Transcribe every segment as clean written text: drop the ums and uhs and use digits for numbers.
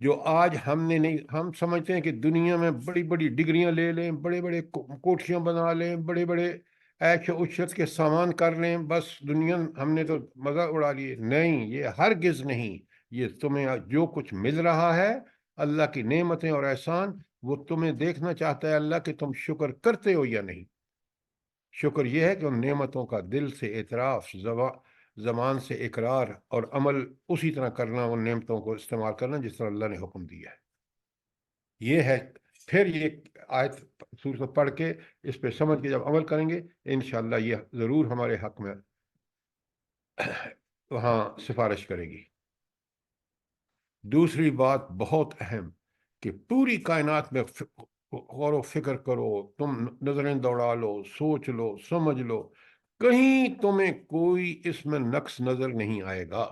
جو آج ہم نے نہیں، ہم سمجھتے ہیں کہ دنیا میں بڑی بڑی ڈگریاں لے لیں، بڑے بڑے کوٹھیاں بنا لیں، بڑے بڑے عیش و عشرت کے سامان کر لیں، بس دنیا ہم نے تو مزہ اڑا لیے. نہیں، یہ ہرگز نہیں. یہ تمہیں جو کچھ مل رہا ہے، اللہ کی نعمتیں اور احسان، وہ تمہیں دیکھنا چاہتا ہے اللہ کہ تم شکر کرتے ہو یا نہیں. شکر یہ ہے کہ ان نعمتوں کا دل سے اعتراف، زبان سے اقرار، اور عمل اسی طرح کرنا، ان نعمتوں کو استعمال کرنا جس طرح اللہ نے حکم دیا ہے. یہ ہے. پھر یہ آیت سورت کو پڑھ کے اس پہ سمجھ کے جب عمل کریں گے، انشاءاللہ یہ ضرور ہمارے حق میں وہاں سفارش کرے گی. دوسری بات بہت اہم، کہ پوری کائنات میں غور و فکر کرو، تم نظریں دوڑا لو، سوچ لو، سمجھ لو، کہیں تمہیں کوئی اس میں نقص نظر نہیں آئے گا.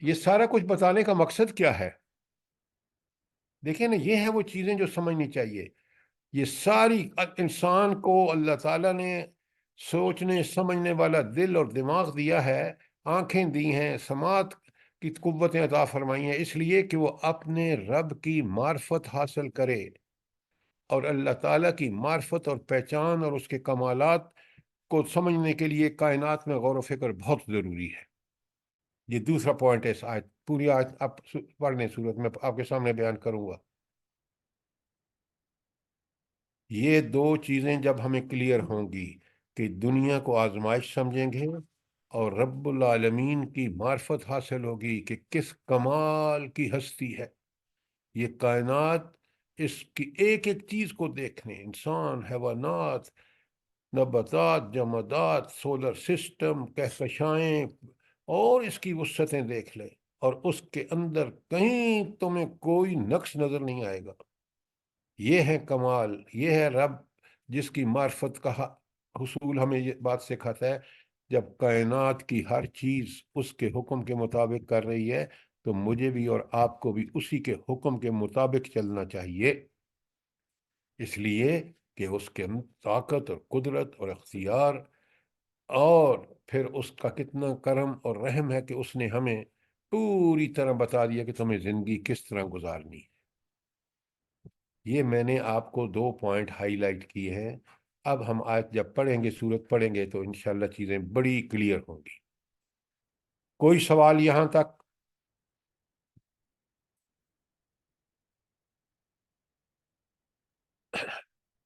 یہ سارا کچھ بتانے کا مقصد کیا ہے؟ دیکھیں نا، یہ ہے وہ چیزیں جو سمجھنی چاہیے. یہ ساری انسان کو اللہ تعالیٰ نے سوچنے سمجھنے والا دل اور دماغ دیا ہے، آنکھیں دی ہیں، سماعت کی قوتیں عطا فرمائی ہیں، اس لیے کہ وہ اپنے رب کی معرفت حاصل کرے. اور اللہ تعالیٰ کی معرفت اور پہچان اور اس کے کمالات کو سمجھنے کے لیے کائنات میں غور و فکر بہت ضروری ہے. یہ دوسرا پوائنٹ ہے اس آیت. پوری آیت آپ پڑھنے صورت میں آپ کے سامنے بیان کروں گا. یہ دو چیزیں جب ہمیں کلیئر ہوں گی کہ دنیا کو آزمائش سمجھیں گے اور رب العالمین کی معرفت حاصل ہوگی کہ کس کمال کی ہستی ہے یہ کائنات. اس کی ایک ایک چیز کو دیکھنے، انسان، حیوانات، نباتات، جمادات، سولر سسٹم، کہکشائیں، اور اس کی وسعتیں دیکھ لیں، اور اس کے اندر کہیں تمہیں کوئی نقص نظر نہیں آئے گا. یہ ہے کمال، یہ ہے رب جس کی معرفت کا حصول ہمیں یہ بات سکھاتا ہے. جب کائنات کی ہر چیز اس کے حکم کے مطابق کر رہی ہے تو مجھے بھی اور آپ کو بھی اسی کے حکم کے مطابق چلنا چاہیے. اس لیے کہ اس کے طاقت اور قدرت اور اختیار، اور پھر اس کا کتنا کرم اور رحم ہے کہ اس نے ہمیں پوری طرح بتا دیا کہ تمہیں زندگی کس طرح گزارنی ہے. یہ میں نے آپ کو 2 پوائنٹ ہائی لائٹ کیے ہیں. اب ہم آیت جب پڑھیں گے، سورت پڑھیں گے، تو انشاءاللہ چیزیں بڑی کلیئر ہوں گی. کوئی سوال یہاں تک؟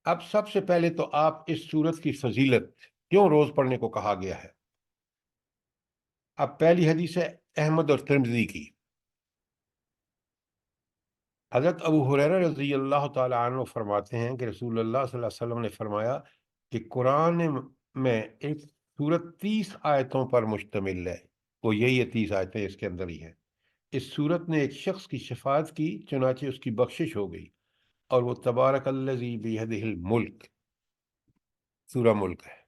اب سب سے پہلے تو آپ اس سورت کی فضیلت کیوں روز پڑھنے کو کہا گیا ہے. اب پہلی حدیث ہے احمد اور ترمذی کی. حضرت ابو ہریرہ رضی اللہ تعالی عنہ فرماتے ہیں کہ رسول اللہ صلی اللہ علیہ وسلم نے فرمایا کہ قرآن میں ایک سورت 30 آیتوں پر مشتمل ہے. وہ یہی 30 آیتیں اس کے اندر ہی ہیں. اس سورت نے ایک شخص کی شفاعت کی، چنانچہ اس کی بخشش ہو گئی، اور وہ تبارک الذی بیدہ الملک، سورہ ملک ہے.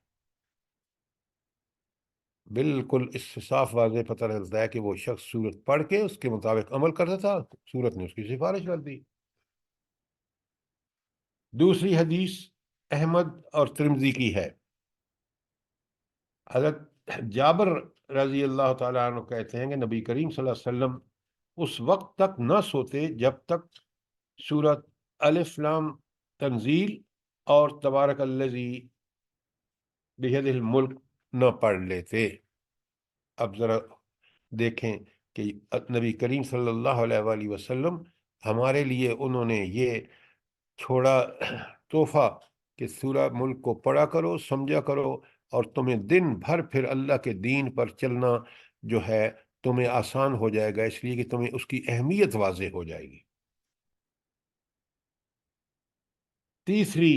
بالکل اس سے صاف واضح پتہ چلتا ہے کہ وہ شخص سورت پڑھ کے اس کے مطابق عمل کرتا تھا، سورت نے اس کی سفارش کر دی. دوسری حدیث احمد اور ترمذی کی ہے. حضرت جابر رضی اللہ تعالیٰ عنہ کہتے ہیں کہ نبی کریم صلی اللہ علیہ وسلم اس وقت تک نہ سوتے جب تک سورت الف لام تنزیل اور تبارک الذی بیدہ الملک نہ پڑھ لیتے. اب ذرا دیکھیں کہ نبی کریم صلی اللہ علیہ وآلہ وسلم ہمارے لیے انہوں نے یہ چھوڑا تحفہ کہ سورہ ملک کو پڑھا کرو، سمجھا کرو، اور تمہیں دن بھر پھر اللہ کے دین پر چلنا جو ہے تمہیں آسان ہو جائے گا، اس لیے کہ تمہیں اس کی اہمیت واضح ہو جائے گی. تیسری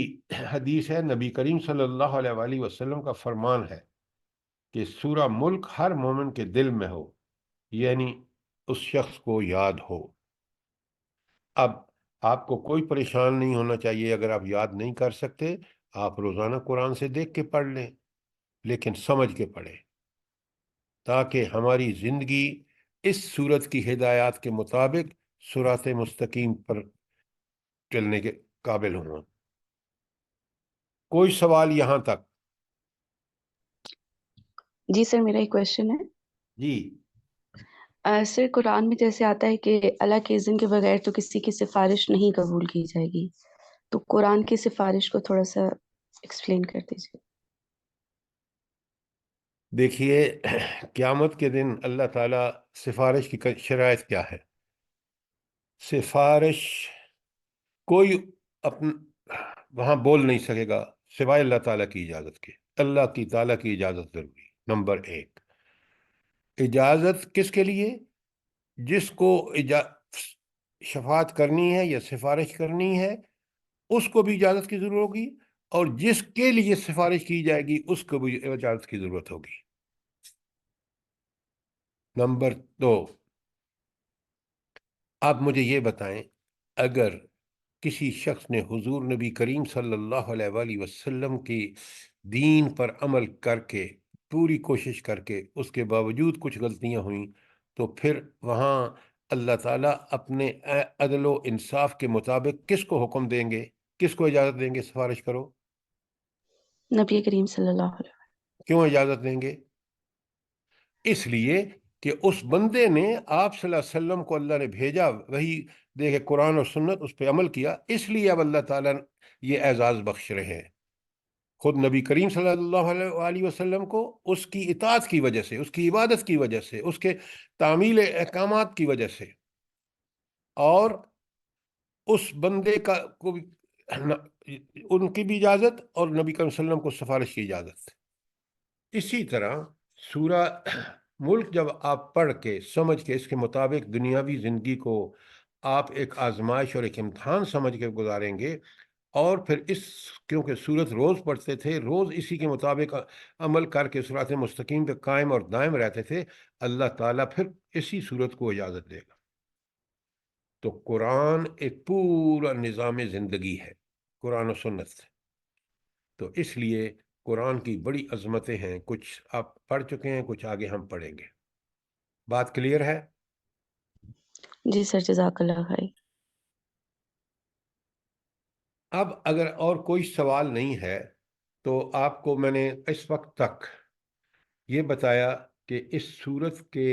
حدیث ہے نبی کریم صلی اللہ علیہ وآلہ وسلم کا فرمان ہے کہ سورہ ملک ہر مومن کے دل میں ہو، یعنی اس شخص کو یاد ہو. اب آپ کو کوئی پریشان نہیں ہونا چاہیے اگر آپ یاد نہیں کر سکتے، آپ روزانہ قرآن سے دیکھ کے پڑھ لیں، لیکن سمجھ کے پڑھیں تاکہ ہماری زندگی اس سورت کی ہدایات کے مطابق صراط مستقیم پر چلنے کے قابل ہوں. کوئی سوال یہاں تک؟ جی سر، میرا ایک کوشچن ہے. جی. سر قرآن میں جیسے آتا ہے کہ اللہ کے اذن کے بغیر تو کسی کی سفارش نہیں قبول کی جائے گی، تو قرآن کی سفارش کو تھوڑا سا ایکسپلین کر دیجیے۔ دیکھیے، قیامت کے دن اللہ تعالیٰ سفارش کی شرائط کیا ہے؟ سفارش کوئی وہاں بول نہیں سکے گا سوائے اللہ تعالیٰ کی اجازت کے۔ اللہ کی تعالیٰ کی اجازت ضروری، نمبر ایک۔ اجازت کس کے لیے؟ جس کو شفاعت کرنی ہے یا سفارش کرنی ہے اس کو بھی اجازت کی ضرورت ہوگی، اور جس کے لیے سفارش کی جائے گی اس کو بھی اجازت کی ضرورت ہوگی۔ نمبر دو، آپ مجھے یہ بتائیں، اگر کسی شخص نے حضور نبی کریم صلی اللہ علیہ وآلہ وسلم کی دین پر عمل کر کے پوری کوشش کر کے اس کے باوجود کچھ غلطیاں ہوئیں، تو پھر وہاں اللہ تعالیٰ اپنے عدل و انصاف کے مطابق کس کو حکم دیں گے، کس کو اجازت دیں گے سفارش کرو؟ نبی کریم صلی اللہ علیہ وسلم۔ کیوں اجازت دیں گے؟ اس لیے کہ اس بندے نے آپ صلی اللہ علیہ وسلم کو اللہ نے بھیجا، وہی دیکھے قرآن اور سنت، اس پہ عمل کیا، اس لیے اب اللہ تعالیٰ یہ اعزاز بخش رہے ہیں خود نبی کریم صلی اللہ علیہ وسلم کو، اس کی اطاعت کی وجہ سے، اس کی عبادت کی وجہ سے، اس کے تعمیل احکامات کی وجہ سے، اور اس بندے کو بھی ان کی بھی اجازت اور نبی کریم صلی اللہ علیہ وسلم کو سفارش کی اجازت۔ اسی طرح سورہ ملک جب آپ پڑھ کے سمجھ کے اس کے مطابق دنیاوی زندگی کو آپ ایک آزمائش اور ایک امتحان سمجھ کے گزاریں گے، اور پھر کیونکہ سورت روز پڑھتے تھے، روز اسی کے مطابق عمل کر کے صراط مستقیم پہ قائم اور دائم رہتے تھے، اللہ تعالیٰ پھر اسی صورت کو اجازت دے گا۔ تو قرآن ایک پورا نظام زندگی ہے، قرآن و سنت سے، تو اس لیے قرآن کی بڑی عظمتیں ہیں، کچھ آپ پڑھ چکے ہیں، کچھ آگے ہم پڑھیں گے۔ بات کلیئر ہے؟ جی سر، جزاک اللہ خیر۔ اب اگر اور کوئی سوال نہیں ہے تو آپ کو میں نے اس وقت تک یہ بتایا کہ اس صورت کے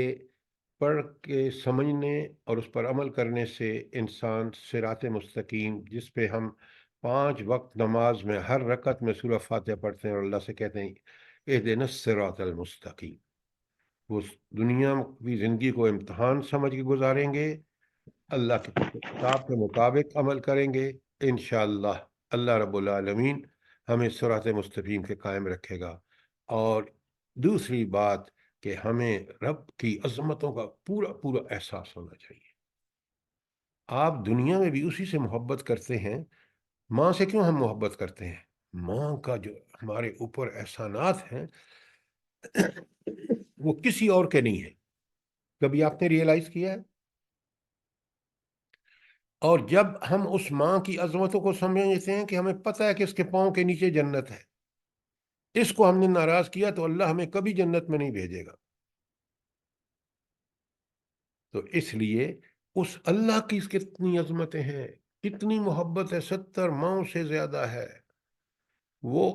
پڑھ کے سمجھنے اور اس پر عمل کرنے سے انسان صراط مستقیم، جس پہ ہم 5 وقت نماز میں ہر رکعت میں سورہ فاتحہ پڑھتے ہیں اور اللہ سے کہتے ہیں اہدنا الصراط المستقیم، وہ دنیا کی زندگی کو امتحان سمجھ کے گزاریں گے، اللہ کے کتاب کے مطابق عمل کریں گے، انشاءاللہ اللہ رب العالمین ہمیں صراط مستقیم کے قائم رکھے گا۔ اور دوسری بات کہ ہمیں رب کی عظمتوں کا پورا پورا احساس ہونا چاہیے۔ آپ دنیا میں بھی اسی سے محبت کرتے ہیں۔ ماں سے کیوں ہم محبت کرتے ہیں؟ ماں کا جو ہمارے اوپر احسانات ہیں وہ کسی اور کے نہیں ہیں، کبھی آپ نے ریئلائز کیا ہے؟ اور جب ہم اس ماں کی عظمتوں کو سمجھتے ہیں کہ ہمیں پتہ ہے کہ اس کے پاؤں کے نیچے جنت ہے، اس کو ہم نے ناراض کیا تو اللہ ہمیں کبھی جنت میں نہیں بھیجے گا۔ تو اس لیے اس اللہ کی کتنی عظمتیں ہیں، کتنی محبت ہے، 70 ماؤں سے زیادہ ہے، وہ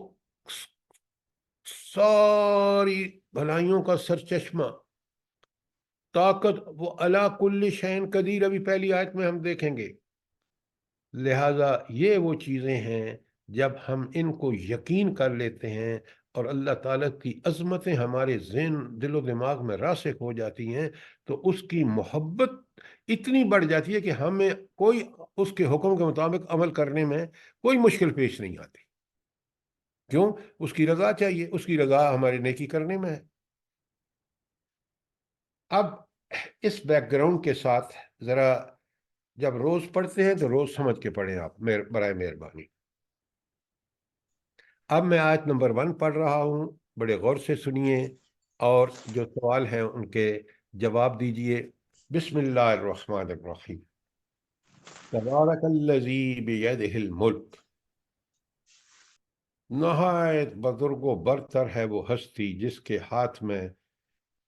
ساری بھلائیوں کا سرچشمہ، طاقت، وہ علی کل شیء قدیر، ابھی پہلی آیت میں ہم دیکھیں گے۔ لہٰذا یہ وہ چیزیں ہیں جب ہم ان کو یقین کر لیتے ہیں اور اللہ تعالیٰ کی عظمتیں ہمارے ذہن، دل و دماغ میں راسخ ہو جاتی ہیں، تو اس کی محبت اتنی بڑھ جاتی ہے کہ ہمیں کوئی اس کے حکم کے مطابق عمل کرنے میں کوئی مشکل پیش نہیں آتی۔ کیوں؟ اس کی رضا چاہیے، اس کی رضا ہمارے نیکی کرنے میں ہے۔ اب اس بیک گراؤنڈ کے ساتھ ذرا جب روز پڑھتے ہیں تو روز سمجھ کے پڑھیں آپ، برائے مہربانی۔ اب میں آیت نمبر 1 پڑھ رہا ہوں، بڑے غور سے سنیے اور جو سوال ہیں ان کے جواب دیجئے۔ بسم اللہ الرحمن الرحیم۔ تبارک الذی بیدہ الملک، نہایت بزرگ و برتر ہے وہ ہستی جس کے ہاتھ میں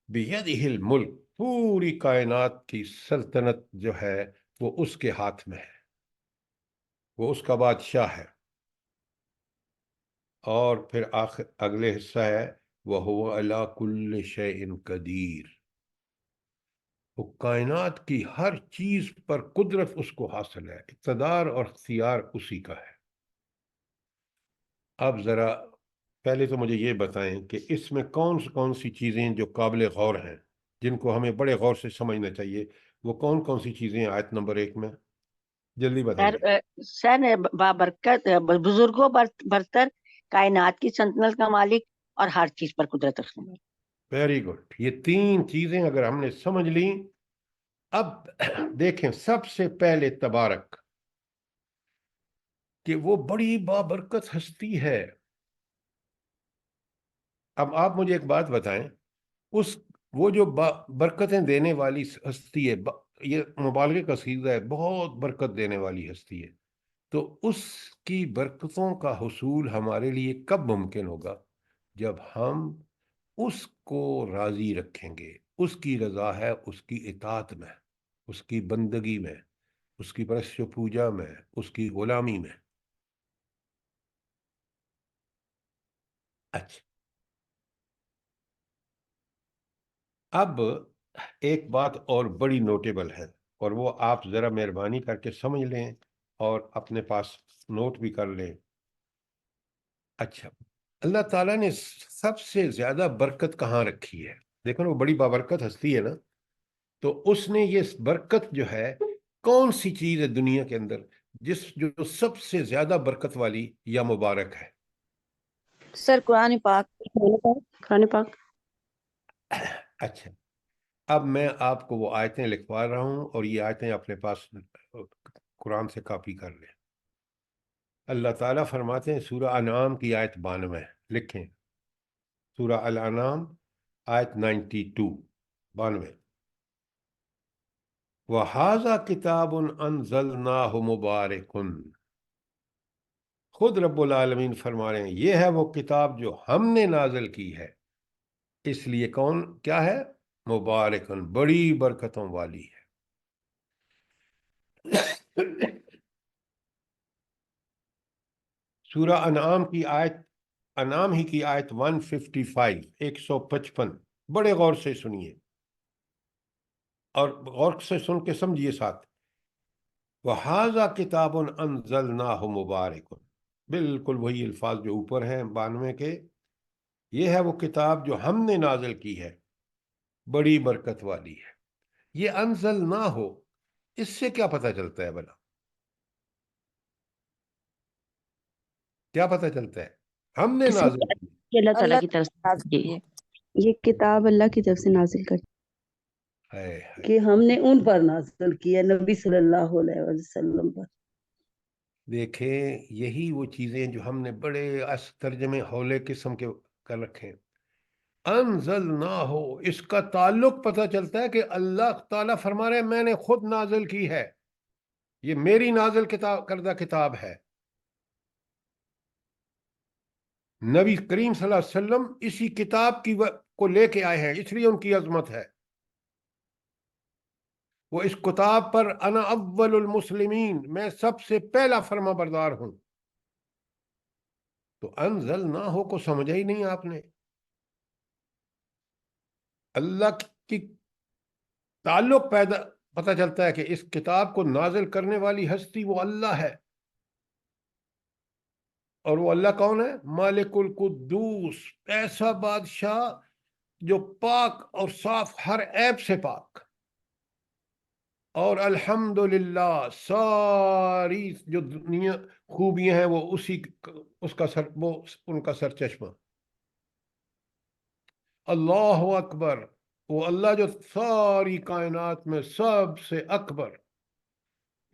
بیدہ الملک، پوری کائنات کی سلطنت جو ہے وہ اس کے ہاتھ میں ہے، وہ اس کا بادشاہ ہے۔ اور پھر اگلے حصہ ہے وَهُوَ عَلَى كُلِّ شَيْءٍ قَدِيرٌ، وہ کائنات کی ہر چیز پر قدرت اس کو حاصل ہے، اقتدار اور اختیار اسی کا ہے۔ اب ذرا پہلے تو مجھے یہ بتائیں کہ اس میں کون سی چیزیں جو قابل غور ہیں، جن کو ہمیں بڑے غور سے سمجھنا چاہیے، وہ کون سی چیزیں ہیں آیت نمبر 1 میں؟ جلدی بتائیے۔ سر بابرکت بزرگوں برتر کائنات کی سلطنت کا مالک اور ہر چیز پر قدرت رکھنے والا۔ ویری گڈ، یہ 3 چیزیں اگر ہم نے سمجھ لیں، اب دیکھیں سب سے پہلے تبارک، کہ وہ بڑی بابرکت ہستی ہے۔ اب آپ مجھے ایک بات بتائیں، وہ جو برکتیں دینے والی ہستی ہے، یہ مبالغے کا صیغہ ہے، بہت برکت دینے والی ہستی ہے، تو اس کی برکتوں کا حصول ہمارے لیے کب ممکن ہوگا؟ جب ہم اس کو راضی رکھیں گے۔ اس کی رضا ہے اس کی اطاعت میں، اس کی بندگی میں، اس کی پرستش و پوجا میں، اس کی غلامی میں۔ اچھا، اب ایک بات اور بڑی نوٹیبل ہے، اور وہ آپ ذرا مہربانی کر کے سمجھ لیں اور اپنے پاس نوٹ بھی کر لیں۔ اچھا، اللہ تعالیٰ نے سب سے زیادہ برکت کہاں رکھی ہے؟ دیکھو نا، وہ بڑی بابرکت ہستی ہے نا، تو اس نے یہ برکت جو ہے، کون سی چیز ہے دنیا کے اندر جو سب سے زیادہ برکت والی یا مبارک ہے؟ سر قرآن پاک۔ قرآن پاک۔ اچھا، اب میں آپ کو وہ آیتیں لکھوا رہا ہوں، اور یہ آیتیں اپنے پاس قرآن سے کاپی کر لیں۔ اللہ تعالیٰ فرماتے ہیں سورہ انعام کی آیت 92، لکھیں سورہ الانعام آیت 92، 92۔ وَهَذَا كِتَابٌ أَنزَلْنَاهُ مُبَارَكٌ، خود رب العالمین فرما رہے ہیں یہ ہے وہ کتاب جو ہم نے نازل کی ہے، اس لیے کیا ہے؟ مبارکن، بڑی برکتوں والی ہے۔ سورہ انعام کی آیت، انعام ہی کی آیت 155، 155، بڑے غور سے سنیے اور غور سے سن کے سمجھیے ساتھ۔ وَهَذَا كِتَابٌ أَنزَلْنَاهُ مُبَارَكٌ، بالکل وہی الفاظ جو اوپر ہیں 92 کے، یہ ہے وہ کتاب جو ہم نے نازل کی ہے، بڑی برکت والی ہے۔ یہ انزل نہ ہو، اس سے کیا پتہ چلتا ہے بھلا؟ کیا پتہ چلتا ہے؟ ہم نے نازل کی، یہ اللہ تعالیٰ اللہ کی طرف تعالیٰ سے کی ہے۔ یہ کتاب اللہ کی طرف سے نازل کر ہے کہ ہم نے ان پر نازل کی ہے، نبی صلی اللہ علیہ وسلم پر۔ دیکھیں یہی وہ چیزیں جو ہم نے بڑے ترجمے ہولے قسم کے کر رکھے ہیں۔ انزل نہ ہو، اس کا تعلق پتہ چلتا ہے کہ اللہ تعالیٰ فرما رہے ہیں میں نے خود نازل کی ہے، یہ میری نازل کردہ کتاب ہے۔ نبی کریم صلی اللہ علیہ وسلم اسی کتاب کو لے کے آئے ہیں، اس لیے ان کی عظمت ہے۔ وہ اس کتاب پر انا اول المسلمین، میں سب سے پہلا فرما بردار ہوں۔ تو انزل نہ ہو کو سمجھا ہی نہیں آپ نے۔ اللہ کی تعلق پتہ چلتا ہے کہ اس کتاب کو نازل کرنے والی ہستی وہ اللہ ہے، اور وہ اللہ کون ہے؟ مالک القدوس، ایسا بادشاہ جو پاک اور صاف، ہر عیب سے پاک، اور الحمدللہ ساری جو دنیا خوبیاں ہیں وہ ان کا سرچشمہ۔ اللہ اکبر، وہ اللہ جو ساری کائنات میں سب سے اکبر،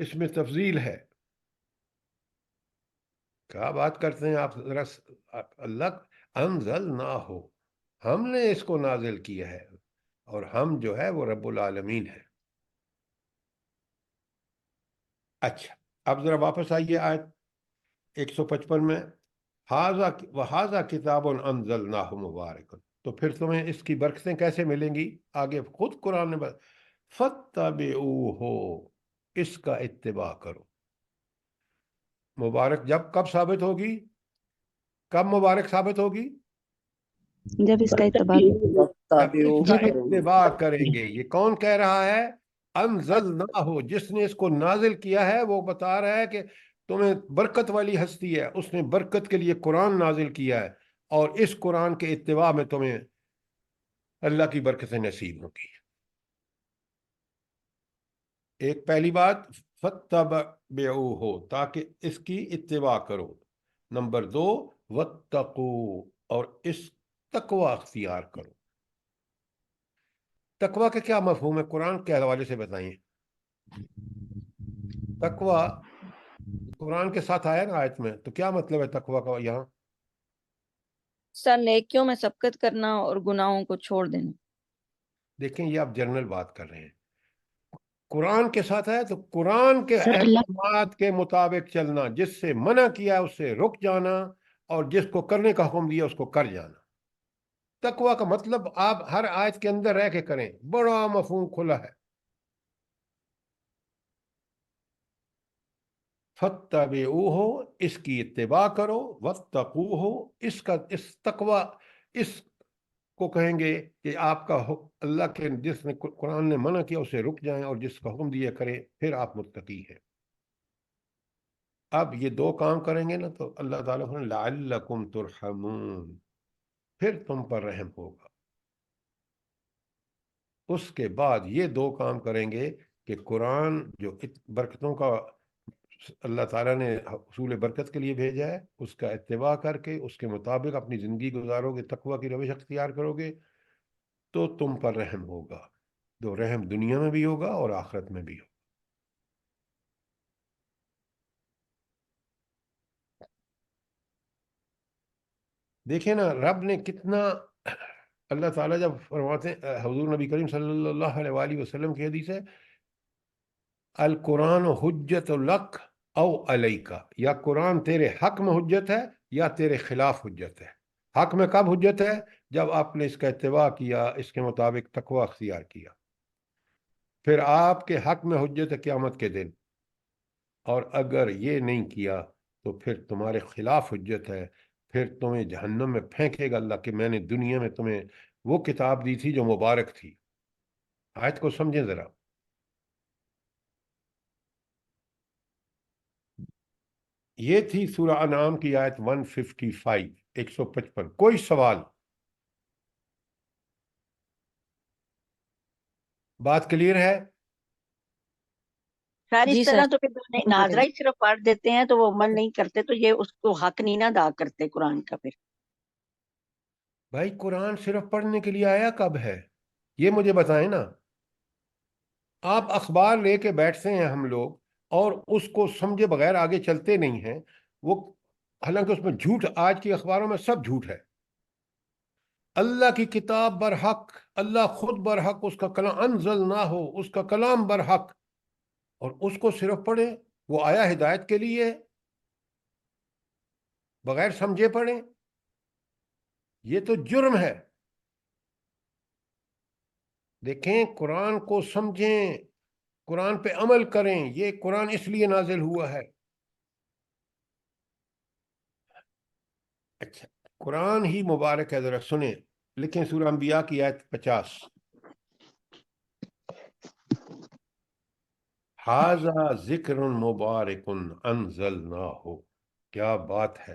اس میں تفضیل ہے۔ کیا بات کرتے ہیں آپ ذرا، اللہ انزل نہ ہو، ہم نے اس کو نازل کیا ہے، اور ہم جو ہے وہ رب العالمین ہے۔ اچھا، اب ذرا واپس آئیے آیت 155 میں، وَهَذَا كِتَابٌ أَنزَلْنَاهُ مُبَارَكٌ، تو پھر تمہیں اس کی برکتیں کیسے ملیں گی؟ آگے خود قرآن نے فَاتَّبِعُوهُ، اس کا اتباع کرو۔ مبارک کب ثابت ہوگی؟ کب مبارک ثابت ہوگی؟ جب اس کا اتباع اب اس فَاتَّبِعُوهُ کا یہ اتباع کریں گے. یہ کون کہہ رہا ہے؟ انزلنا ہو، جس نے اس کو نازل کیا ہے وہ بتا رہا ہے کہ تمہیں برکت والی ہستی ہے، اس نے برکت کے لیے قرآن نازل کیا ہے، اور اس قرآن کے اتباع میں تمہیں اللہ کی برکتیں نصیب ہوں گی. ایک پہلی بات فَاتَّبِعُوهُ، تاکہ اس کی اتباع کرو. نمبر 2 وَاتَّقُوا، اور اس تقوی اختیار کرو. تقوی کا کیا مفہوم ہے؟ قرآن کے حوالے سے بتائیں. تقوی قرآن کے ساتھ آیا نا آیت میں، تو کیا مطلب ہے تقوی کا یہاں؟ سر نیکیوں میں سبقت کرنا اور گناہوں کو چھوڑ دینا. دیکھیں یہ آپ جنرل بات کر رہے ہیں. قرآن کے ساتھ ہے تو قرآن کے سر اللہ احکامات کے مطابق چلنا، جس سے منع کیا اس سے رک جانا، اور جس کو کرنے کا حکم دیا اس کو کر جانا. تقوی کا مطلب آپ ہر آیت کے اندر رہ کے کریں، بڑا مفہوم کھلا ہے. فَاتَّبِعُوهُ، اس کی اتباع کرو، وَاتَّقُوهُ، اس تقوی، اس کو کہیں گے کہ آپ کا اللہ کے جس نے قرآن نے منع کیا اسے رک جائیں، اور جس کا حکم دیا کریں، پھر آپ متقی ہیں. اب یہ دو کام کریں گے نا تو اللہ تعالیٰ فرمائے لعلکم ترحمون، پھر تم پر رحم ہوگا. اس کے بعد یہ دو کام کریں گے کہ قرآن جو برکتوں کا اللہ تعالیٰ نے حصول برکت کے لیے بھیجا ہے، اس کا اتباع کر کے اس کے مطابق اپنی زندگی گزارو گے، تقوی کی روش اختیار کرو گے، تو تم پر رحم ہوگا. تو رحم دنیا میں بھی ہوگا اور آخرت میں بھی ہوگا. دیکھیں نا رب نے کتنا، اللہ تعالیٰ جب فرماتے ہیں، حضور نبی کریم صلی اللہ علیہ وآلہ وسلم کی حدیث ہے، القرآن حجت لک او علیکا، یا قرآن تیرے حق میں حجت ہے یا تیرے خلاف حجت ہے. حق میں کب حجت ہے؟ جب آپ نے اس کا اتباع کیا، اس کے مطابق تقوی اختیار کیا. پھر آپ کے حق میں حجت ہے قیامت کے دن، اور اگر یہ نہیں کیا تو پھر تمہارے خلاف حجت ہے. پھر تمہیں جہنم میں پھینکے گا اللہ کہ میں نے دنیا میں تمہیں وہ کتاب دی تھی جو مبارک تھی. آیت کو سمجھیں ذرا. یہ تھی سورہ انعام کی آیت 155، 155. کوئی سوال؟ بات کلیئر ہے؟ خیر اس جی طرح سر. تو پھر ناظرہ ہی صرف پڑھ دیتے ہیں تو وہ عمل نہیں کرتے، تو یہ اس کو حق نہیں نہ ادا کرتے قرآن کا. پھر بھائی قرآن صرف پڑھنے کے لیے آیا کب ہے؟ یہ مجھے بتائیں نا. آپ اخبار لے کے بیٹھتے ہیں ہم لوگ، اور اس کو سمجھے بغیر آگے چلتے نہیں ہیں. وہ حالانکہ اس میں جھوٹ، آج کی اخباروں میں سب جھوٹ ہے. اللہ کی کتاب برحق، اللہ خود برحق، اس کا کلام انزل نہ ہو، اس کا کلام برحق، اور اس کو صرف پڑھیں. وہ آیا ہدایت کے لیے، بغیر سمجھے پڑھیں. یہ تو جرم ہے. دیکھیں قرآن کو سمجھیں، قرآن پہ عمل کریں. یہ قرآن اس لیے نازل ہوا ہے. اچھا، قرآن ہی مبارک ہے، ذرا سنیں. لکھیں سورہ انبیاء کی آیت 50. ھذا ذکر مبارک انزلناہ، کیا بات ہے.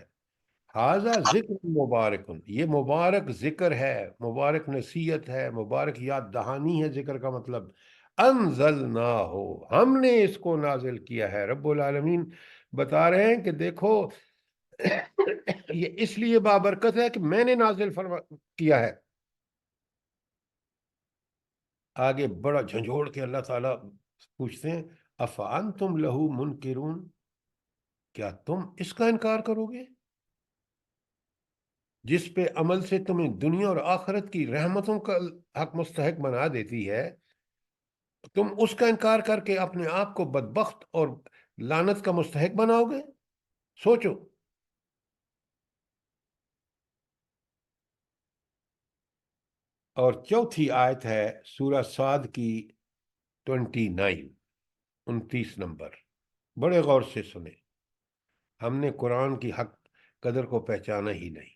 ھذا ذکر مبارک، یہ مبارک ذکر ہے، مبارک نصیحت ہے، مبارک یاد دہانی ہے. ذکر کا مطلب انزلناہ، ہم نے اس کو نازل کیا ہے. رب العالمین بتا رہے ہیں کہ دیکھو یہ اس لیے بابرکت ہے کہ میں نے نازل کیا ہے. آگے بڑا جھنجھوڑ کے اللہ تعالیٰ پوچھتے ہیں افانتم لہو منکرون، کیا تم اس کا انکار کرو گے جس پہ عمل سے تمہیں دنیا اور آخرت کی رحمتوں کا حق مستحق بنا دیتی ہے؟ تم اس کا انکار کر کے اپنے آپ کو بدبخت اور لعنت کا مستحق بناؤ گے؟ سوچو. اور چوتھی آیت ہے سورہ صاد کی 29، 29 نمبر. بڑے غور سے سنیں. ہم نے قرآن کی حق قدر کو پہچانا ہی نہیں.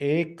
1,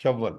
54।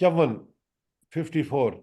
54, 54।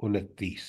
29।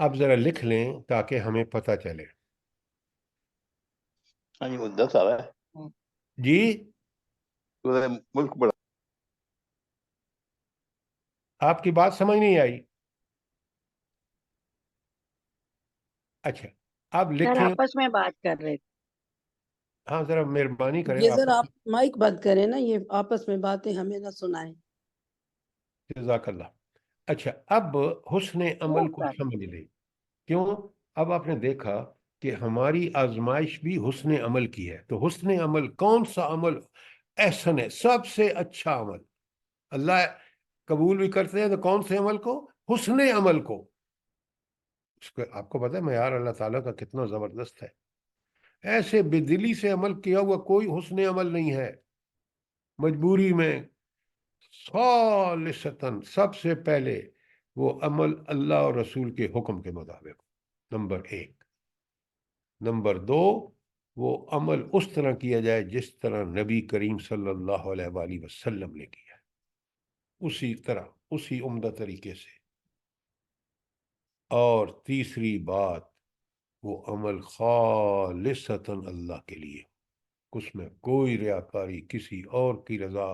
آپ ذرا لکھ لیں تاکہ ہمیں پتہ چلے. ہاں جی، وہ 10 آ رہا ہے. جی سورہ ملک پڑھا. آپ کی بات سمجھ نہیں آئی. اچھا آپ سر لکھیں. آپس میں بات کر رہے تھے. ہاں ذرا مہربانی کریں یہ آپ. سر آپ مائک بند کریں نا، یہ آپس میں باتیں ہمیں نہ سنائیں. جزاک اللہ. اچھا اب حسن عمل کو سر سمجھ لیں. کیوں؟ اب آپ نے دیکھا کہ ہماری آزمائش بھی حسن عمل کی ہے. تو حسن عمل کون سا عمل احسن ہے؟ سب سے اچھا عمل اللہ قبول بھی کرتے ہیں. تو کون سے عمل کو؟ حسن عمل کو. اس کو آپ کو پتہ ہے معیار اللہ تعالیٰ کا کتنا زبردست ہے. ایسے بے دلی سے عمل کیا ہوا کوئی حسن عمل نہیں ہے. مجبوری میں خالصتاً سب سے پہلے وہ عمل اللہ اور رسول کے حکم کے مطابق، نمبر 1. نمبر 2، وہ عمل اس طرح کیا جائے جس طرح نبی کریم صلی اللہ علیہ وآلہ وسلم نے کیا، اسی طرح، اسی عمدہ طریقے سے. اور تیسری بات، وہ عمل خالصتاً اللہ کے لیے، اس میں کوئی ریاکاری، کسی اور کی رضا،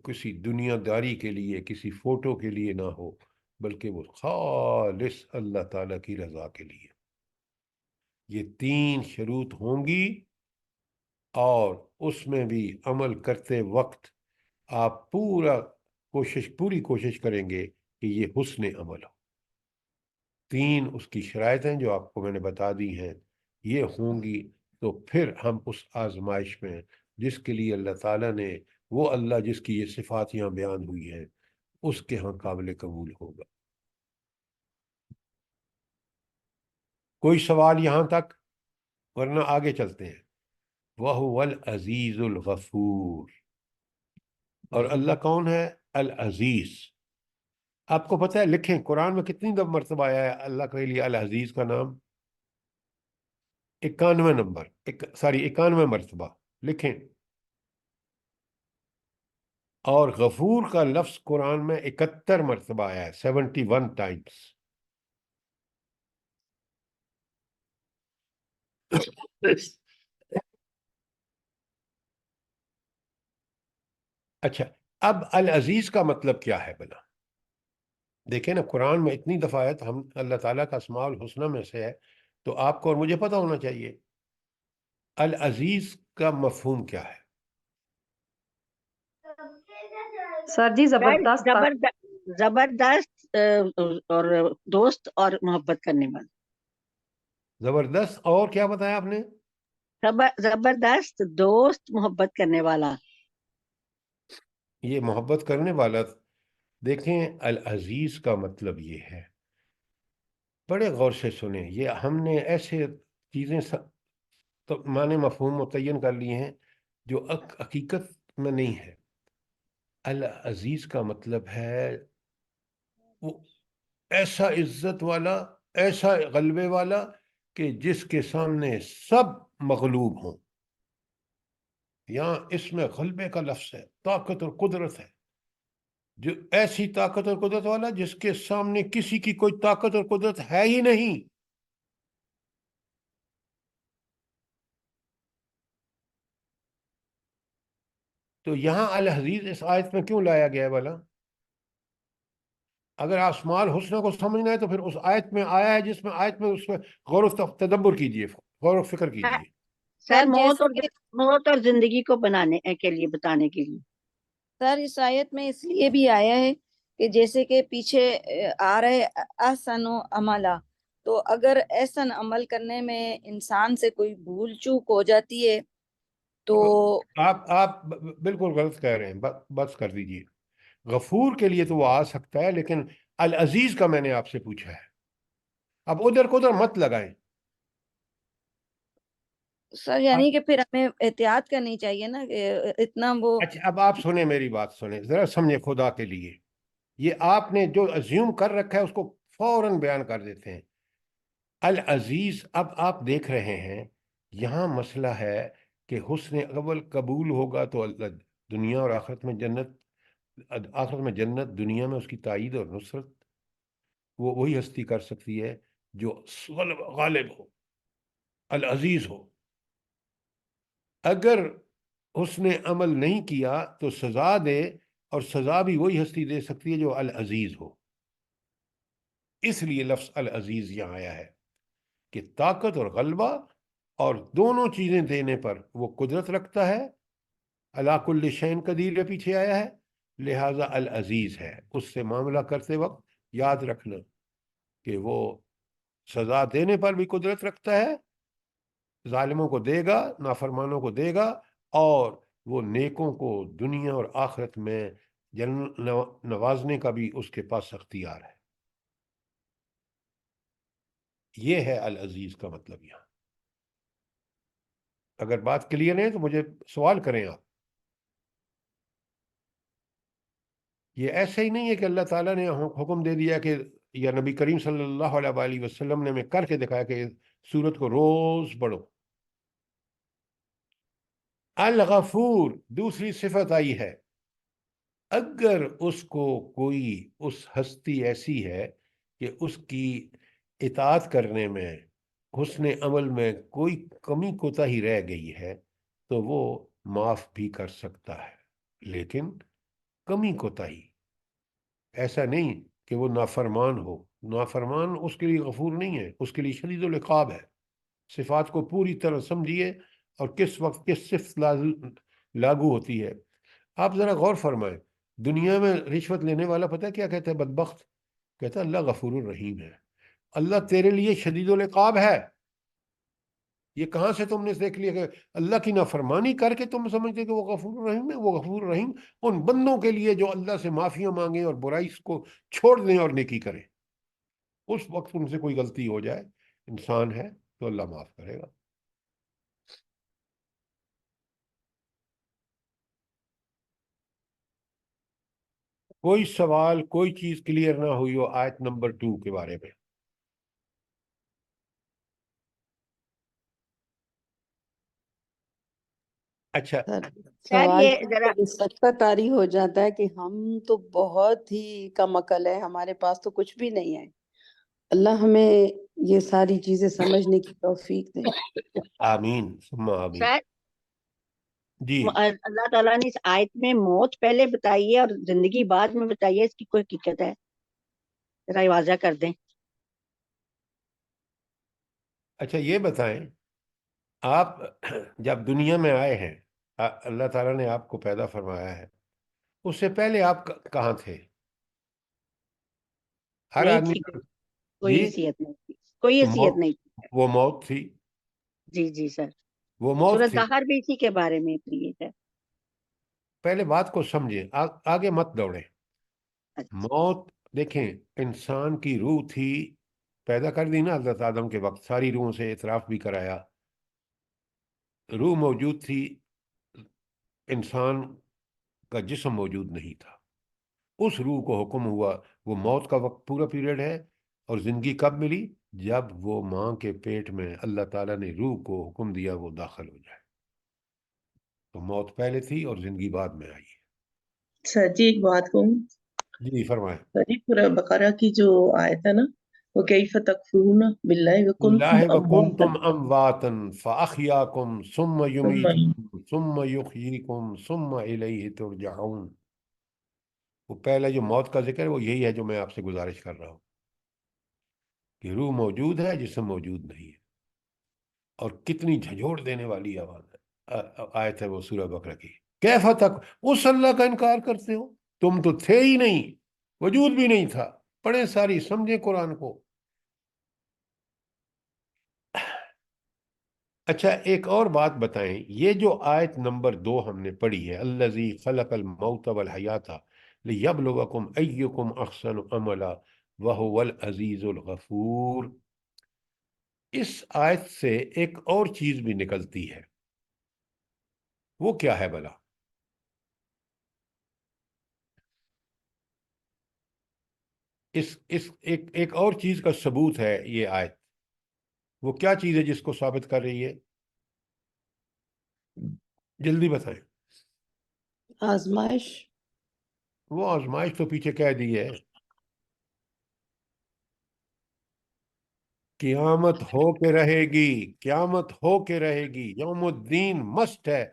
کسی دنیا داری کے لیے، کسی فوٹو کے لیے نہ ہو، بلکہ وہ خالص اللہ تعالیٰ کی رضا کے لیے. یہ 3 شروط ہوں گی، اور اس میں بھی عمل کرتے وقت آپ پوری کوشش کریں گے کہ یہ حسن عمل ہو. 3 اس کی شرائط ہیں جو آپ کو میں نے بتا دی ہیں. یہ ہوں گی تو پھر ہم اس آزمائش میں جس کے لیے اللہ تعالیٰ نے، وہ اللہ جس کی یہ صفات یہاں بیان ہوئی ہیں، اس کے ہاں قابل قبول ہوگا. کوئی سوال یہاں تک؟ ورنہ آگے چلتے ہیں. وَهُوَ الْعَزِيزُ الْغَفُورُ. اور اللہ کون ہے؟ العزیز. آپ کو پتہ ہے، لکھیں قرآن میں کتنی مرتبہ آیا ہے اللہ کے لیے العزیز کا نام؟ 91 نمبر، 91 مرتبہ لکھیں. اور غفور کا لفظ قرآن میں 71 مرتبہ آیا ہے، 71 ٹائمز. اچھا اب العزیز کا مطلب کیا ہے بلا؟ دیکھیں نا، قرآن میں اتنی دفعہ ہے، تو ہم اللہ تعالیٰ کا اسماء الحسنہ میں سے ہے، تو آپ کو اور مجھے پتہ ہونا چاہیے العزیز کا مفہوم کیا ہے. سر جی زبردست زبردست اور دوست اور محبت کرنے والا. زبردست اور کیا بتایا آپ نے؟ زبردست دوست محبت کرنے والا. یہ محبت کرنے والا. دیکھیں العزیز کا مطلب یہ ہے، بڑے غور سے سنیں. یہ ہم نے ایسے چیزیں معنی مفہوم متعین کر لیے ہیں جو حقیقت میں نہیں ہے. العزیز کا مطلب ہے وہ ایسا عزت والا، ایسا غلبے والا کہ جس کے سامنے سب مغلوب ہوں. یہاں اس میں غلبے کا لفظ ہے، طاقت اور قدرت ہے. جو ایسی طاقت اور قدرت والا جس کے سامنے کسی کی کوئی طاقت اور قدرت ہے ہی نہیں. تو یہاں العزیز اس آیت میں کیوں لایا گیا ہے بھلا؟ اگر آپ اسماء الحسنہ کو سمجھنا ہے تو پھر اس آیت میں آیا ہے، جس میں آیت میں اس میں غور و تدبر کیجئے، غور و فکر کیجئے. سر جیسے کہ موت اور زندگی کو بنانے کے لیے، بتانے کے لیے. سر اس آیت میں اس لیے بھی آیا ہے کہ جیسے کہ پیچھے آ رہے احسن و عملہ، تو اگر احسن عمل کرنے میں انسان سے کوئی بھول چوک ہو جاتی ہے تو آپ بالکل غلط کہہ رہے ہیں، بس کر دیجئے. غفور کے لیے تو وہ آ سکتا ہے، لیکن العزیز کا میں نے آپ سے پوچھا ہے. اب ادھر کو ادھر مت لگائیں. سر یعنی کہ پھر ہمیں احتیاط کرنی چاہیے نا کہ اتنا وہ. اچھا اب آپ سنیں، میری بات سنیں ذرا، سمجھیں خدا کے لیے. یہ آپ نے جو ازیوم کر رکھا ہے اس کو فوراً بیان کر دیتے ہیں. العزیز، اب آپ دیکھ رہے ہیں یہاں مسئلہ ہے کہ حسن اول قبول ہوگا تو اللہ دنیا اور آخرت میں جنت، دنیا میں اس کی تائید اور نصرت. وہ وہی ہستی کر سکتی ہے جو غالب ہو، العزیز ہو. اگر اس نے عمل نہیں کیا تو سزا دے، اور سزا بھی وہی ہستی دے سکتی ہے جو العزیز ہو. اس لیے لفظ العزیز یہاں آیا ہے کہ طاقت اور غلبہ اور دونوں چیزیں دینے پر وہ قدرت رکھتا ہے. علی کل شیء قدیر کے پیچھے آیا ہے، لہذا العزیز ہے. اس سے معاملہ کرتے وقت یاد رکھنا کہ وہ سزا دینے پر بھی قدرت رکھتا ہے، ظالموں کو دے گا، نافرمانوں کو دے گا، اور وہ نیکوں کو دنیا اور آخرت میں نوازنے کا بھی اس کے پاس اختیار ہے. یہ ہے العزیز کا مطلب یہاں. اگر بات کلیئر ہے تو مجھے سوال کریں آپ. یہ ایسا ہی نہیں ہے کہ اللہ تعالیٰ نے حکم دے دیا کہ یا نبی کریم صلی اللہ علیہ وآلہ وسلم نے ہمیں کر کے دکھایا کہ سورت کو روز پڑھو. الغفور دوسری صفت آئی ہے. اگر اس کو کوئی اس ہستی ایسی ہے کہ اس کی اطاعت کرنے میں، حسن عمل میں کوئی کمی کوتاہی رہ گئی ہے تو وہ معاف بھی کر سکتا ہے، لیکن کمی کوتاہی، ایسا نہیں کہ وہ نافرمان ہو. نافرمان اس کے لیے غفور نہیں ہے، اس کے لیے شدید العقاب ہے. صفات کو پوری طرح سمجھیے اور کس وقت کس صفت لاگو ہوتی ہے. آپ ذرا غور فرمائیں، دنیا میں رشوت لینے والا پتہ کیا کہتا ہے؟ بدبخت کہتا ہے اللہ غفور الرحیم ہے. اللہ تیرے لیے شدید العقاب ہے. یہ کہاں سے تم نے دیکھ لیا کہ اللہ کی نافرمانی کر کے تم سمجھتے کہ وہ غفور الرحیم ہے؟ وہ غفور الرحیم ان بندوں کے لیے جو اللہ سے معافیاں مانگیں اور برائی کو چھوڑ دیں اور نیکی کریں. اس وقت ان سے کوئی غلطی ہو جائے، انسان ہے تو اللہ معاف کرے گا. کوئی سوال، کوئی چیز کلیئر نہ ہوئی ہو آیت نمبر 2 کے بارے میں؟ اچھا، سر سر سوال یہ ذرا اس وقت کا طاری ہو جاتا ہے کہ ہم تو بہت ہی کم عقل ہے، ہمارے پاس تو کچھ بھی نہیں ہے. اللہ ہمیں یہ ساری چیزیں سمجھنے کی توفیق دے. آمین ثم آمین. سر جی اللہ تعالیٰ نے اس آیت میں موت پہلے بتائی ہے اور زندگی بعد میں بتائی ہے، اس کی کوئی حقیقت ہے؟ ذرا واضح کر دیں. اچھا یہ بتائیں، آپ جب دنیا میں آئے ہیں، اللہ تعالیٰ نے آپ کو پیدا فرمایا ہے، اس سے پہلے آپ کہاں تھے؟ ہر نہیں آدمی. تھی، جی کوئی حیثیت نہیں تھی، کوئی تو حیثیت نہیں تھی. وہ موت تھی، جی جی سر، وہ موت سورۃ تھی. دہر بھی اسی کے بارے میں ہے. پہلے بات کو سمجھیں، آگے مت دوڑیں. اچھا. موت دیکھیں، انسان کی روح تھی، پیدا کر دی نا حضرت آدم کے وقت، ساری روحوں سے اعتراف بھی کرایا، روح موجود تھی، انسان کا جسم موجود نہیں تھا. اس روح کو حکم ہوا، وہ موت کا وقت پورا پیریڈ ہے. اور زندگی کب ملی؟ جب وہ ماں کے پیٹ میں اللہ تعالیٰ نے روح کو حکم دیا وہ داخل ہو جائے. تو موت پہلے تھی اور زندگی بعد میں آئی. سر جی ایک بات کہوں؟ جی فرمائیں. سر جی پورا بقرہ کی جو آیت ہے نا، وہ کیف تکفرون باللہ وکنتم اللہ امواتا وکنتم امواتا فاحیاکم ثم ثم یمیتکم ثم یحییکم ثم الیہ ترجعون. وہ پہلا جو موت کا ذکر ہے وہ یہی ہے جو میں آپ سے گزارش کر رہا ہوں کہ روح موجود ہے، جسم موجود نہیں ہے. اور کتنی جھنجھوڑ دینے والی آیت ہے وہ سورہ بقرہ کی. کیف تک اس اللہ کا انکار کرتے ہو؟ تم تو تھے ہی نہیں، وجود بھی نہیں تھا. پڑھیں ساری، سمجھیں قرآن کو. اچھا ایک اور بات بتائیں، یہ جو آیت نمبر 2 ہم نے پڑھی ہے، الذی خلق الموت والحیات لیبلوکم ایکم احسن عملا وہو العزیز الغفور، اس آیت سے ایک اور چیز بھی نکلتی ہے. وہ کیا ہے بھلا؟ ایک اور چیز کا ثبوت ہے یہ آیت. وہ کیا چیز ہے جس کو ثابت کر رہی ہے؟ جلدی بتائیں. آزمائش. وہ آزمائش تو پیچھے کہہ دی ہے. قیامت ہو کے رہے گی، قیامت ہو کے رہے گی، یوم الدین مسٹ ہے،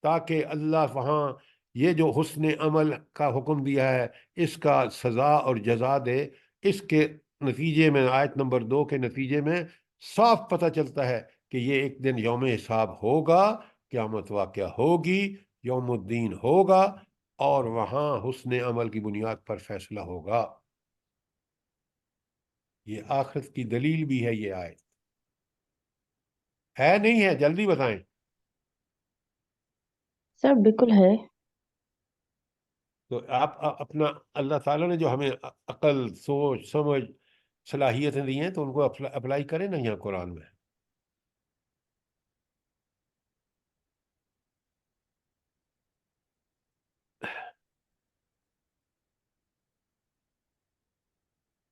تاکہ اللہ وہاں یہ جو حسن عمل کا حکم دیا ہے اس کا سزا اور جزا دے۔ اس کے نتیجے میں آیت نمبر 2 کے نتیجے میں صاف پتہ چلتا ہے کہ یہ ایک دن یوم حساب ہوگا، قیامت واقعہ ہوگی، یوم الدین ہوگا، اور وہاں حسن عمل کی بنیاد پر فیصلہ ہوگا۔ یہ آخرت کی دلیل بھی ہے یہ آیت، ہے نہیں ہے؟ جلدی بتائیں۔ سر بالکل ہے۔ تو آپ اپنا اللہ تعالیٰ نے جو ہمیں عقل، سوچ، سمجھ، صلاحیتیں دی ہیں تو ان کو اپلائی کریں نا یہاں قرآن میں۔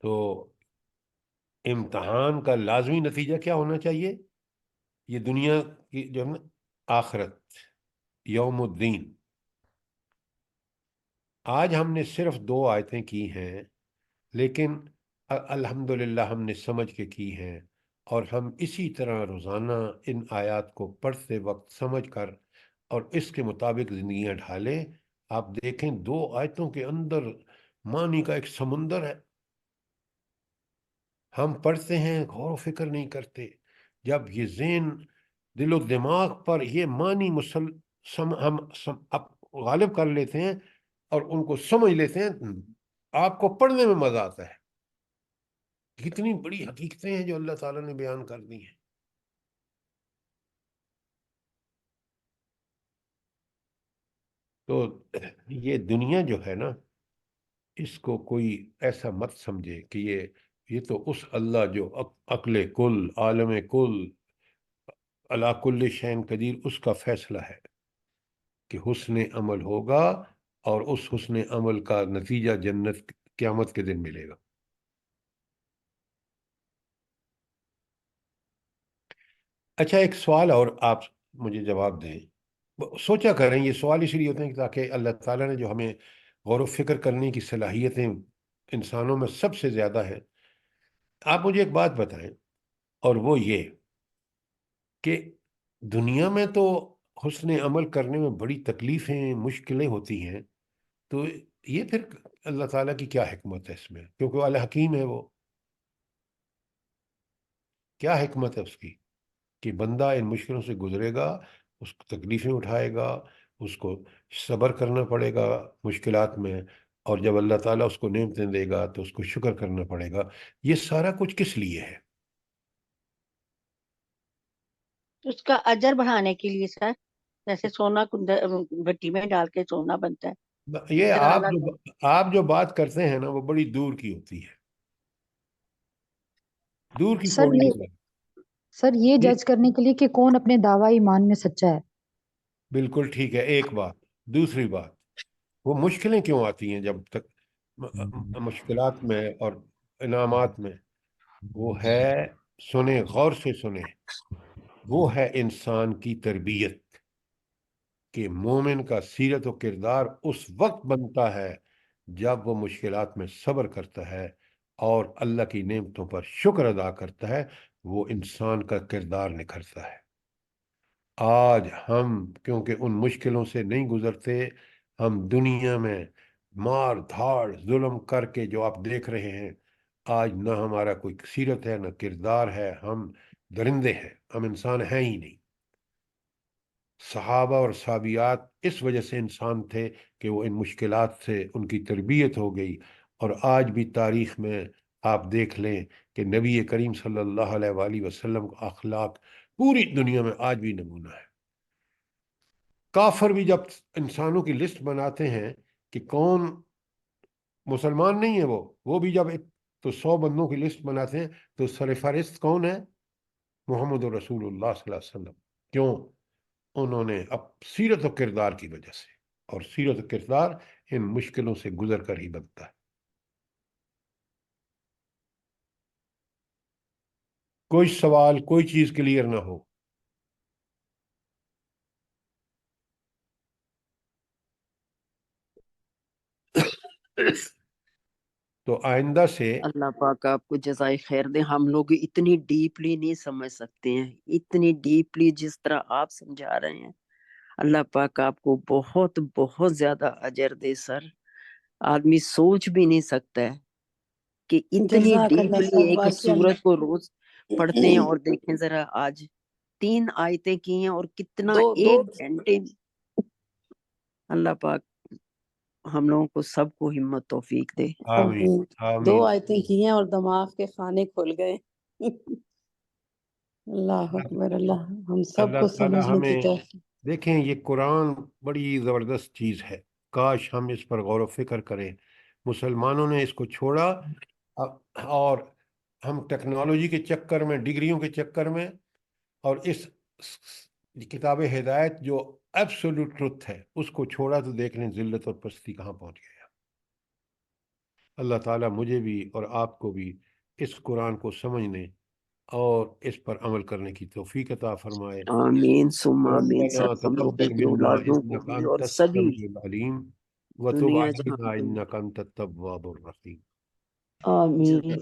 تو امتحان کا لازمی نتیجہ کیا ہونا چاہیے؟ یہ دنیا کی جو ہے نا آخرت، یوم الدین۔ آج ہم نے صرف 2 آیتیں کی ہیں، لیکن الحمدللہ ہم نے سمجھ کے کی ہیں، اور ہم اسی طرح روزانہ ان آیات کو پڑھتے وقت سمجھ کر اور اس کے مطابق زندگیاں ڈھالیں۔ آپ دیکھیں 2 آیتوں کے اندر معنی کا ایک سمندر ہے۔ ہم پڑھتے ہیں، غور و فکر نہیں کرتے۔ جب یہ ذہن، دل و دماغ پر یہ معنی غالب کر لیتے ہیں اور ان کو سمجھ لیتے ہیں، آپ کو پڑھنے میں مزہ آتا ہے۔ کتنی بڑی حقیقتیں ہیں جو اللہ تعالیٰ نے بیان کر دی ہیں۔ تو یہ دنیا جو ہے نا، اس کو کوئی ایسا مت سمجھے کہ یہ تو اس اللہ جو عقل کل، عالم کل، علی کل شیء قدیر، اس کا فیصلہ ہے کہ حسن عمل ہوگا، اور اس حسن عمل کا نتیجہ جنت قیامت کے دن ملے گا۔ اچھا، ایک سوال اور آپ مجھے جواب دیں، سوچا کریں، یہ سوال اس لیے ہوتے ہیں کہ تاکہ اللہ تعالیٰ نے جو ہمیں غور و فکر کرنے کی صلاحیتیں انسانوں میں سب سے زیادہ ہیں، آپ مجھے ایک بات بتائیں، اور وہ یہ کہ دنیا میں تو حسن عمل کرنے میں بڑی تکلیفیں، مشکلیں ہوتی ہیں، تو یہ پھر اللہ تعالیٰ کی کیا حکمت ہے اس میں؟ کیونکہ وہ الحکیم ہے، وہ کیا حکمت ہے اس کی کہ بندہ ان مشکلوں سے گزرے گا، اس کو تکلیفیں اٹھائے گا، اس کو صبر کرنا پڑے گا مشکلات میں، اور جب اللہ تعالیٰ اس کو نعمتیں دے گا تو اس کو شکر کرنا پڑے گا۔ یہ سارا کچھ کس لیے ہے؟ اس کا اجر بڑھانے کے لیے سر، جیسے سونا بھٹی میں ڈال کے سونا بنتا ہے، یہ اس طرح اللہ آپ جو بات کرتے ہیں نا، وہ بڑی دور کی ہوتی ہے، دور کی سر کوڑی یہ ہے۔ سر یہ یہ جج کرنے کے لیے کہ کون اپنے دعوی ایمان میں سچا ہے۔ بالکل ٹھیک ہے، ایک بات۔ دوسری بات، وہ مشکلیں کیوں آتی ہیں جب تک مشکلات میں اور انعامات میں؟ وہ ہے، سنیں، غور سے سنیں، وہ ہے انسان کی تربیت، کہ مومن کا سیرت و کردار اس وقت بنتا ہے جب وہ مشکلات میں صبر کرتا ہے اور اللہ کی نعمتوں پر شکر ادا کرتا ہے، وہ انسان کا کردار نکھرتا ہے۔ آج ہم کیونکہ ان مشکلوں سے نہیں گزرتے، ہم دنیا میں مار دھاڑ ظلم کر کے جو آپ دیکھ رہے ہیں، آج نہ ہمارا کوئی سیرت ہے، نہ کردار ہے، ہم درندے ہیں، ہم انسان ہیں ہی نہیں۔ صحابہ اور صحابیات اس وجہ سے انسان تھے کہ وہ ان مشکلات سے ان کی تربیت ہو گئی، اور آج بھی تاریخ میں آپ دیکھ لیں کہ نبی کریم صلی اللہ علیہ وآلہ وسلم کا اخلاق پوری دنیا میں آج بھی نمونہ ہے۔ کافر بھی جب انسانوں کی لسٹ بناتے ہیں کہ کون مسلمان نہیں ہے، وہ بھی جب تو 100 بندوں کی لسٹ بناتے ہیں تو سرفہرست کون ہے؟ محمد رسول اللہ صلی اللہ علیہ وسلم۔ کیوں؟ انہوں نے اب سیرت و کردار کی وجہ سے، اور سیرت و کردار ان مشکلوں سے گزر کر ہی بنتا ہے۔ کوئی سوال، کوئی چیز کلیئر نہ ہو؟ تو آئندہ سے اللہ پاک آپ کو جزائے خیر دے. ہم لوگ اتنی ڈیپلی نہیں سمجھ سکتے ہیں، اتنی ڈیپلی جس طرح آپ سمجھا رہے ہیں. اللہ پاک آپ کو بہت بہت زیادہ اجر دے سر. آدمی سوچ بھی نہیں سکتا ہے کہ اتنی جزاک اللہ ڈیپلی صاحب، ایک واقعی سورت کو روز پڑھتے ہیں. اللہ اور دیکھیں ذرا آج 3 آیتیں کی ہیں اور کتنا دو 1 گھنٹے. اللہ پاک ہم لوگوں کو سب کو ہمت توفیق دے. آمین دو آمین. آیتیں کی ہیں اور دماغ کے خانے کھل گئے. اللہ اکبر، اللہ ہم سب اللہ کو تعالی سمجھنے کی ہمیں، توفیق. دیکھیں یہ قرآن بڑی زبردست چیز ہے، کاش ہم اس پر غور و فکر کریں. مسلمانوں نے اس کو چھوڑا اور ہم ٹیکنالوجی کے چکر میں، ڈگریوں کے چکر میں، اور اس کتاب ہدایت جو ایبسولوٹ ٹروتھ ہے اس کو چھوڑا تو دیکھ لیں ذلت اور پستی کہاں پہنچ گیا. اللہ تعالیٰ مجھے بھی اور آپ کو بھی اس قرآن کو سمجھنے اور اس پر عمل کرنے کی توفیق عطا فرمائے. آمین ثم آمین سر. ربنا ہم لوگوں تقبل کی منا اولادوں کو انك بھی انت اور سبھی السميع العليم وتب دنیا علينا جہاں. انك انت التواب الرحيم. آمین.